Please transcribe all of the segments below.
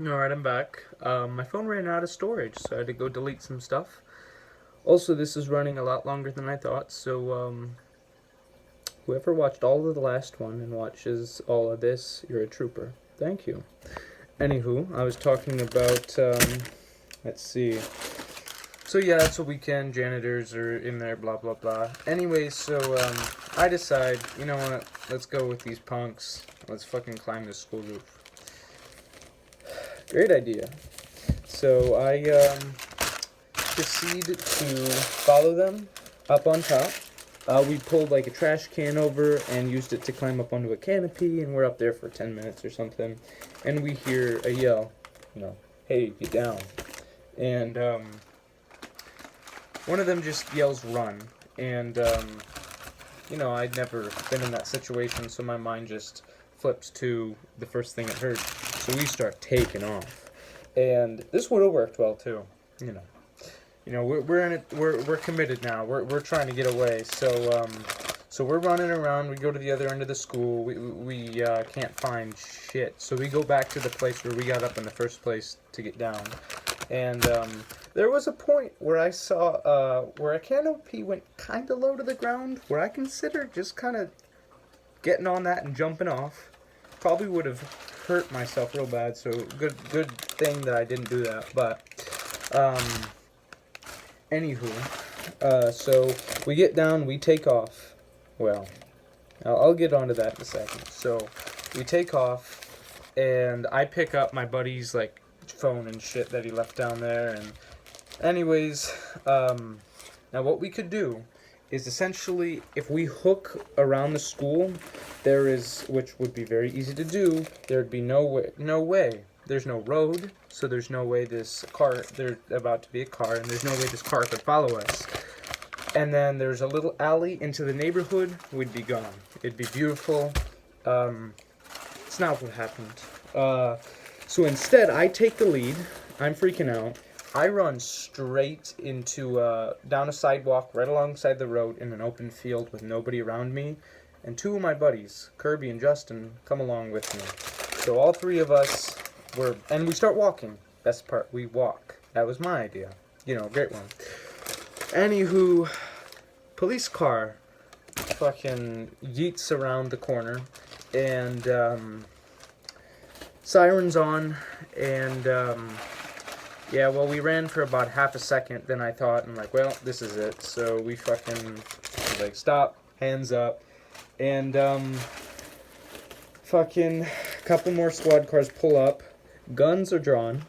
Alright, I'm back. My phone ran out of storage, so I had to go delete some stuff. Also, this is running a lot longer than I thought, so whoever watched all of the last one and watches all of this, you're a trooper. Thank you. Anywho, I was talking about, let's see. So yeah, it's a weekend, janitors are in there, blah blah blah. Anyways, so I decide, you know what, let's go with these punks. Let's fucking climb this school roof. Great idea. So I proceed to follow them up on top. We pulled like a trash can over and used it to climb up onto a canopy, and we're up there for 10 minutes or something. And we hear a yell, hey, get down. And one of them just yells, run. And, I'd never been in that situation, so my mind just flips to the first thing it heard. So we start taking off. And this would have worked well, too, we're in it. We're committed now. We're trying to get away. So we're running around. We go to the other end of the school. We can't find shit. So we go back to the place where we got up in the first place to get down. And there was a point where I saw where a canopy went kind of low to the ground, where I considered just kind of getting on that and jumping off. Probably would have hurt myself real bad. So good thing that I didn't do that. But anywho, so we get down, we take off. Well, I'll get onto that in a second. So we take off, and I pick up my buddy's like phone and shit that he left down there. And anyways, now what we could do is essentially, if we hook around the school, which would be very easy to do, there'd be no way. There's no road, so there's no way there's about to be a car, and there's no way this car could follow us. And then there's a little alley into the neighborhood, we'd be gone. It'd be beautiful. It's not what happened. So instead, I take the lead. I'm freaking out. I run straight into, down a sidewalk right alongside the road in an open field with nobody around me. And two of my buddies, Kirby and Justin, come along with me. So all three of us and we start walking. Best part, we walk. That was my idea. Great one. Anywho, police car fucking yeets around the corner, and sirens on, and we ran for about half a second, then I thought, well, this is it. So we fucking, stop, hands up, and fucking couple more squad cars pull up, guns are drawn,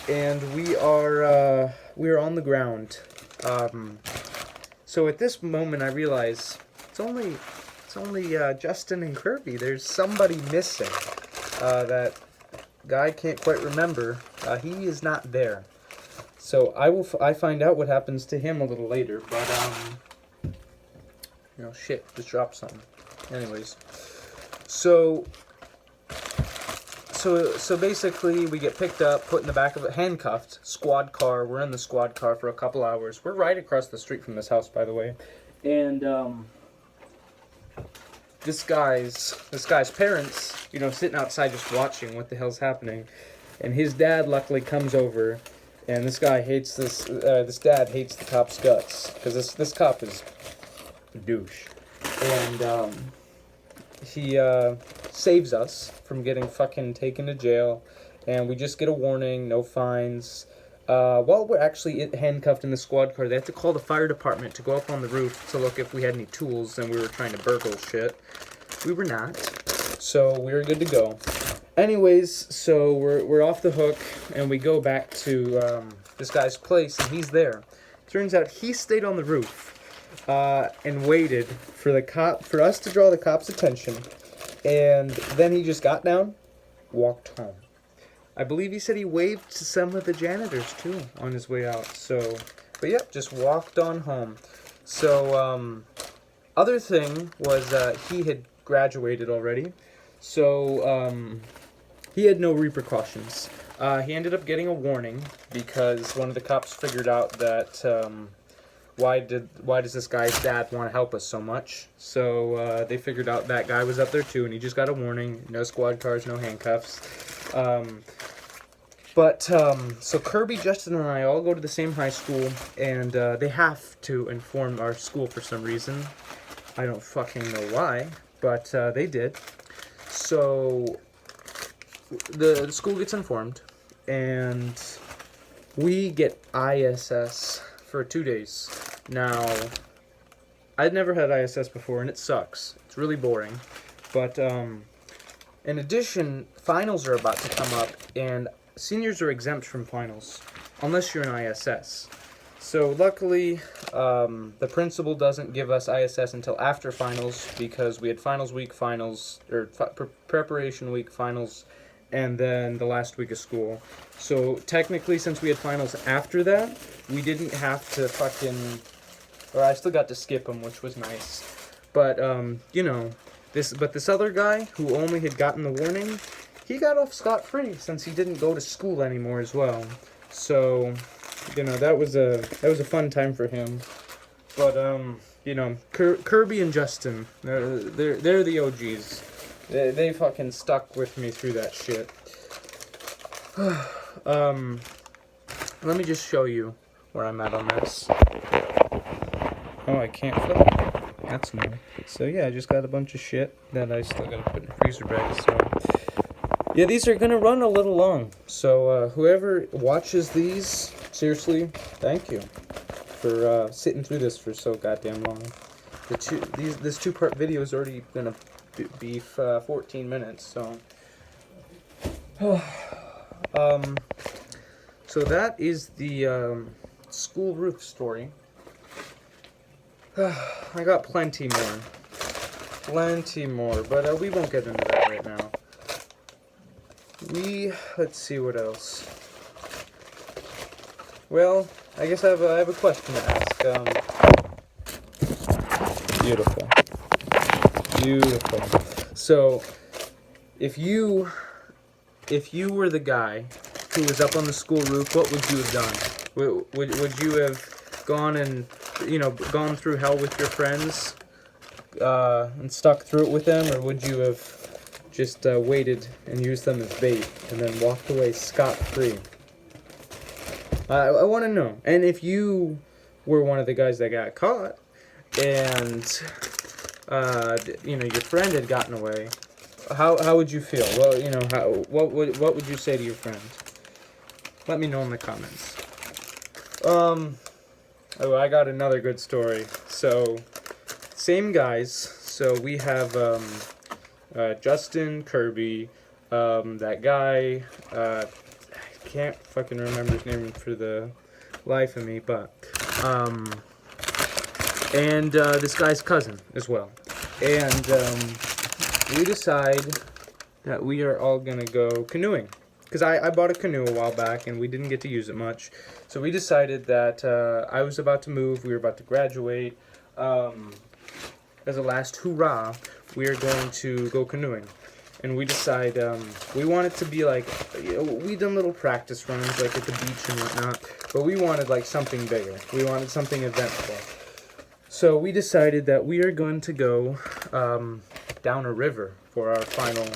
and we are on the ground. So at this moment I realize it's only Justin and Kirby. There's somebody missing. That guy can't quite remember. He is not there. So I find out what happens to him a little later. But shit, just dropped something. Anyways, so basically we get picked up, put in the back of a handcuffed squad car. We're in the squad car for a couple hours. We're right across the street from this house, by the way. And this guy's parents, sitting outside just watching what the hell's happening. And his dad luckily comes over, and this guy hates this dad hates the cop's guts, because this cop is a douche. And he saves us from getting fucking taken to jail, and we just get a warning, no fines. While we're actually handcuffed in the squad car, they have to call the fire department to go up on the roof to look if we had any tools, and we were trying to burgle shit. We were not, so we were good to go. Anyways, so we're off the hook, and we go back to this guy's place, and he's there. Turns out he stayed on the roof and waited for us to draw the cop's attention, and then he just got down, walked home. I believe he said he waved to some of the janitors, too, on his way out. So, but yep, just walked on home. So, other thing was he had graduated already. So, he had no repercussions. He ended up getting a warning because one of the cops figured out that why does this guy's dad want to help us so much? So they figured out that guy was up there too, and he just got a warning. No squad cars, no handcuffs. But, so Kirby, Justin, and I all go to the same high school, and they have to inform our school for some reason. I don't fucking know why, but they did. So, the school gets informed, and we get ISS for 2 days. Now, I'd never had ISS before, and it sucks. It's really boring. But, in addition, finals are about to come up, and seniors are exempt from finals, unless you're in ISS. So luckily, the principal doesn't give us ISS until after finals, because we had finals week, finals, or preparation week, finals, and then the last week of school. So technically, since we had finals after that, we didn't have to fucking, or I still got to skip them, which was nice. But, you know, this other guy who only had gotten the warning, he got off scot-free since he didn't go to school anymore as well. So, you know, that was a fun time for him. But you know, Kirby and Justin, they're the OGs. They fucking stuck with me through that shit. Let me just show you where I'm at on this. Oh, I can't flip it. That's new. So yeah, I just got a bunch of shit that I still gotta put in the freezer bag. So yeah, these are gonna run a little long. So whoever watches these, seriously, thank you for sitting through this for so goddamn long. This two-part video is already gonna be 14 minutes. So so that is the school roof story. I got plenty more, but we won't get into that right now. Let's see what else. Well, I guess I have a question to ask. Beautiful. So, if you were the guy who was up on the school roof, what would you have done? Would you have gone and, you know, gone through hell with your friends and stuck through it with them, or would you have just waited and used them as bait and then walked away scot-free? I want to know. And if you were one of the guys that got caught and you know, your friend had gotten away, how would you feel? Well, you know, what would you say to your friend? Let me know in the comments. Oh, I got another good story. So, same guys. So we have Justin, Kirby, that guy, I can't fucking remember his name for the life of me, but, and this guy's cousin as well. And we decide that we are all gonna go canoeing. Because I bought a canoe a while back and we didn't get to use it much. So we decided that I was about to move, we were about to graduate. As a last hoorah, we are going to go canoeing. And we decide, we want it to be like, you know, we done little practice runs like at the beach and whatnot, but we wanted like something bigger. We wanted something eventful. So we decided that we are going to go down a river for our final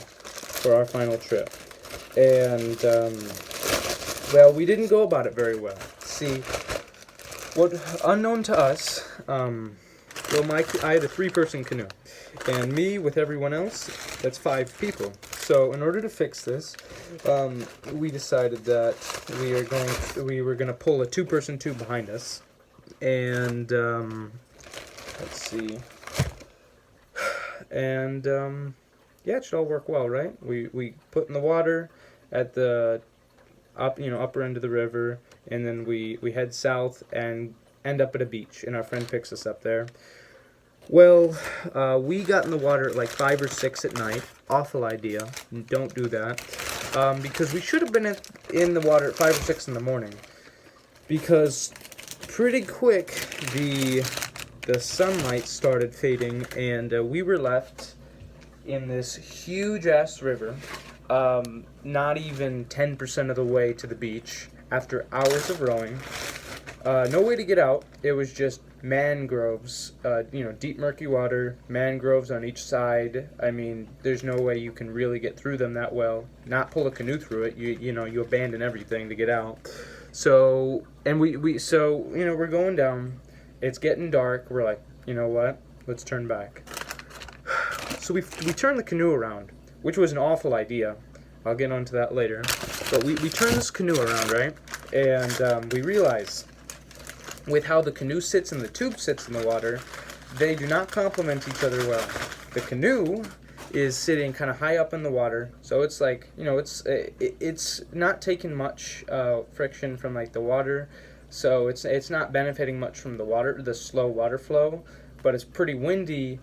trip. And well, we didn't go about it very well. See, what unknown to us, well, I had a 3-person canoe, and me with everyone else, that's 5 people. So in order to fix this, we decided that we were gonna pull a 2-person tube behind us, and let's see, and yeah, it should all work well, right? We put in the water at the upper end of the river, and then we head south and end up at a beach, and our friend picks us up there. Well, we got in the water at like 5 or 6 at night. Awful idea. Don't do that. Because we should have been in the water at 5 or 6 in the morning. Because pretty quick the sunlight started fading, and we were left in this huge ass river, not even 10% of the way to the beach after hours of rowing. No way to get out. It was just mangroves, deep murky water, mangroves on each side. I mean, there's no way you can really get through them that well. Not pull a canoe through it. You abandon everything to get out. So, and we're going down. It's getting dark. We're like, you know what? Let's turn back. So we turned the canoe around, which was an awful idea. I'll get onto that later. But we turned this canoe around, right? And we realize with how the canoe sits and the tube sits in the water, they do not complement each other well. The canoe is sitting kind of high up in the water, so it's like, it's not taking much friction from like the water, so it's not benefiting much from the slow water flow, but it's pretty windy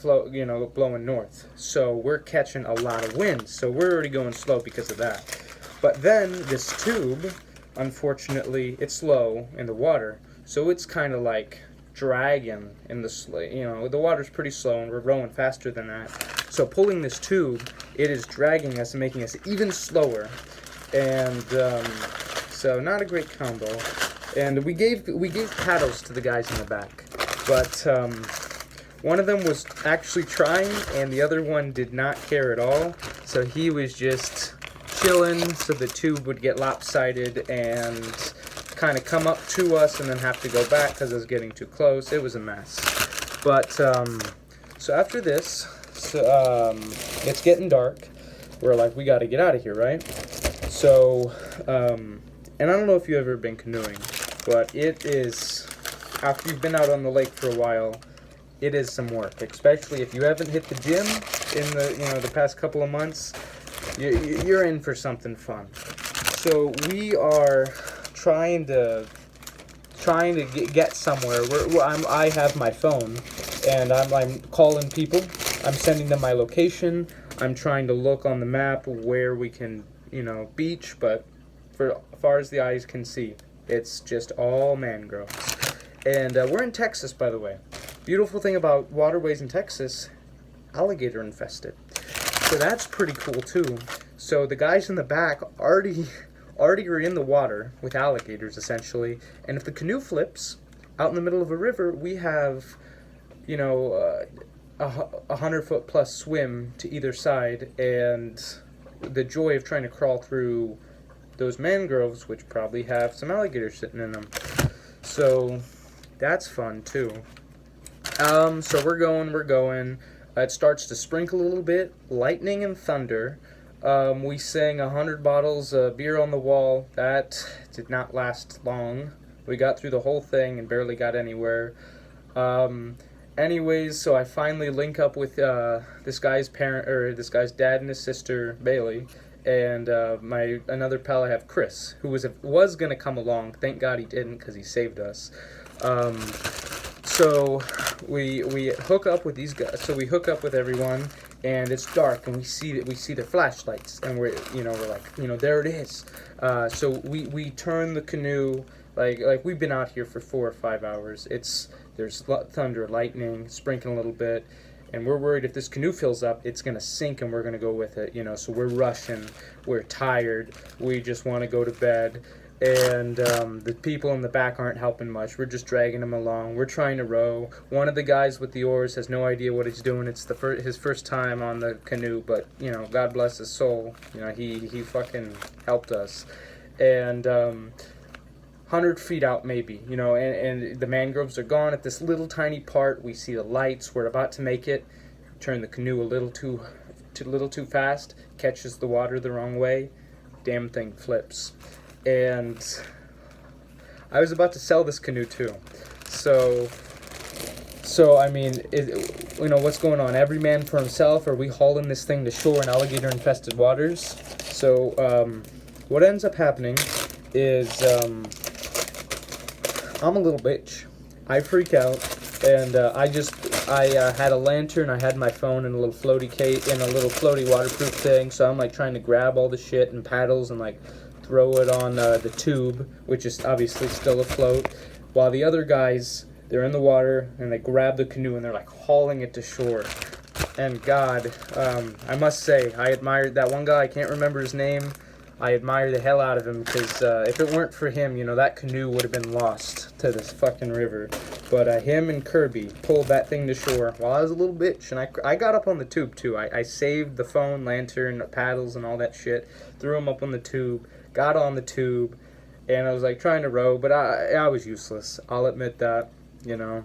blowing north, so we're catching a lot of wind, so we're already going slow because of that. But then this tube, unfortunately, it's slow in the water, so it's kind of like dragging in the water's pretty slow and we're rowing faster than that. So pulling this tube, it is dragging us and making us even slower, and so not a great combo. And we gave paddles to the guys in the back, but one of them was actually trying and the other one did not care at all, so he was just chilling so the tube would get lopsided and kind of come up to us and then have to go back because it was getting too close. It was a mess. But so after this, it's getting dark. We're like, we got to get out of here, right? So, and I don't know if you've ever been canoeing, but it is, after you've been out on the lake for a while, it is some work, especially if you haven't hit the gym in the past couple of months. You're in for something fun. So we are trying to get somewhere. I have my phone, and I'm calling people. I'm sending them my location. I'm trying to look on the map where we can, beach, but for as far as the eyes can see, it's just all mangroves. And we're in Texas, by the way. Beautiful thing about waterways in Texas, alligator infested. So that's pretty cool too. So the guys in the back already are in the water with alligators essentially, and if the canoe flips out in the middle of a river, we have a 100-foot plus swim to either side, and the joy of trying to crawl through those mangroves, which probably have some alligators sitting in them. So that's fun too. So we're going. It starts to sprinkle a little bit, lightning and thunder. We sang 100 bottles of beer on the wall. That did not last long. We got through the whole thing and barely got anywhere. Anyways, so I finally link up with this guy's dad and his sister Bailey, and another pal I have, Chris, who was gonna come along. Thank God he didn't, because he saved us. So we hook up with these guys. So we hook up with everyone, and it's dark, and we see their flashlights, and we're like, there it is. So we turn the canoe, like we've been out here for 4 or 5 hours. There's thunder, lightning, sprinkling a little bit, and we're worried if this canoe fills up, it's gonna sink, and we're gonna go with it. So we're rushing, we're tired, we just want to go to bed. And the people in the back aren't helping much. We're just dragging them along. We're trying to row. One of the guys with the oars has no idea what he's doing. It's his first time on the canoe, but God bless his soul. He fucking helped us. And 100 feet out maybe, and the mangroves are gone at this little tiny part. We see the lights. We're about to make it. Turn the canoe a little too fast. Catches the water the wrong way. Damn thing flips. And I was about to sell this canoe too. So I mean, what's going on? Every man for himself? Are we hauling this thing to shore in alligator-infested waters? So what ends up happening is I'm a little bitch. I freak out, and I had a lantern. I had my phone in a little floaty waterproof thing. So I'm like trying to grab all the shit and paddles and like throw it on the tube, which is obviously still afloat, while the other guys, they're in the water and they grab the canoe and they're like hauling it to shore. And God, I must say, I admired that one guy. I can't remember his name. I admire the hell out of him, because if it weren't for him, you know, that canoe would have been lost to this fucking river. But him and Kirby pulled that thing to shore while I was a little bitch, and I got up on the tube too. I saved the phone, lantern, paddles, and all that shit, threw them up on the tube, got on the tube, and I was like trying to row, but I was useless. I'll admit that, you know.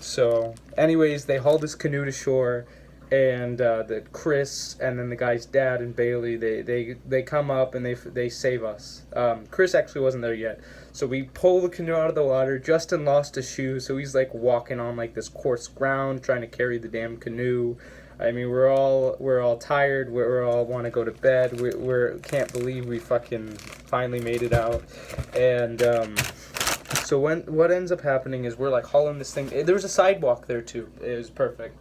So anyways, they hauled this canoe to shore, and the Chris and then the guy's dad and Bailey, they come up and they save us. Chris actually wasn't there yet, so we pull the canoe out of the water. Justin lost his shoes, so he's like walking on like this coarse ground trying to carry the damn canoe. I mean, we're all tired. We're all want to go to bed. We can't believe we fucking finally made it out. And so what ends up happening is we're like hauling this thing. There was a sidewalk there too. It was perfect.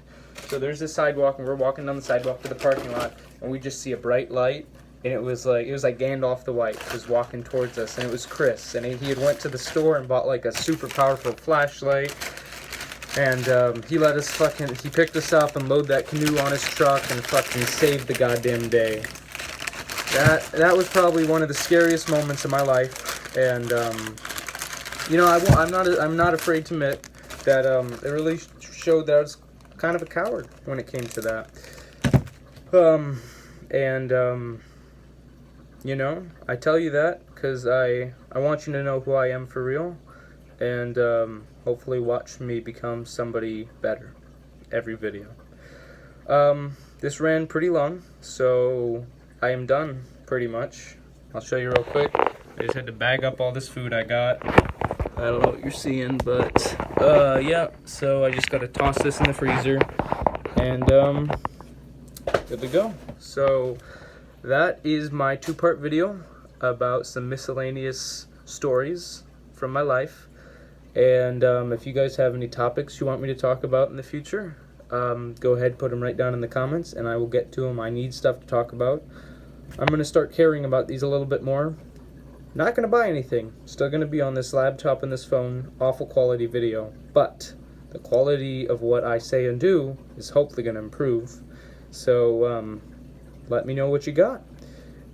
So there's this sidewalk, and we're walking down the sidewalk to the parking lot, and we just see a bright light, and it was like Gandalf the White was walking towards us, and it was Chris, and he had went to the store and bought like a super powerful flashlight, and he picked us up and loaded that canoe on his truck and fucking saved the goddamn day. That was probably one of the scariest moments of my life, and you know, I'm not afraid to admit that it really showed that I was kind of a coward when it came to that. You know, I tell you that because I want you to know who I am for real, and hopefully watch me become somebody better every video. This ran pretty long, so I am done pretty much. I'll show you real quick. I just had to bag up all this food I got. I don't know what you're seeing, but yeah, so I just got to toss this in the freezer, and good to go. So that is my two-part video about some miscellaneous stories from my life, and if you guys have any topics you want me to talk about in the future, go ahead, put them right down in the comments, and I will get to them. I need stuff to talk about. I'm going to start caring about these a little bit more. Not going to buy anything. Still going to be on this laptop and this phone. Awful quality video. But the quality of what I say and do is hopefully going to improve. So let me know what you got.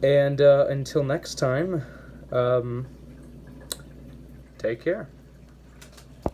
And until next time, take care.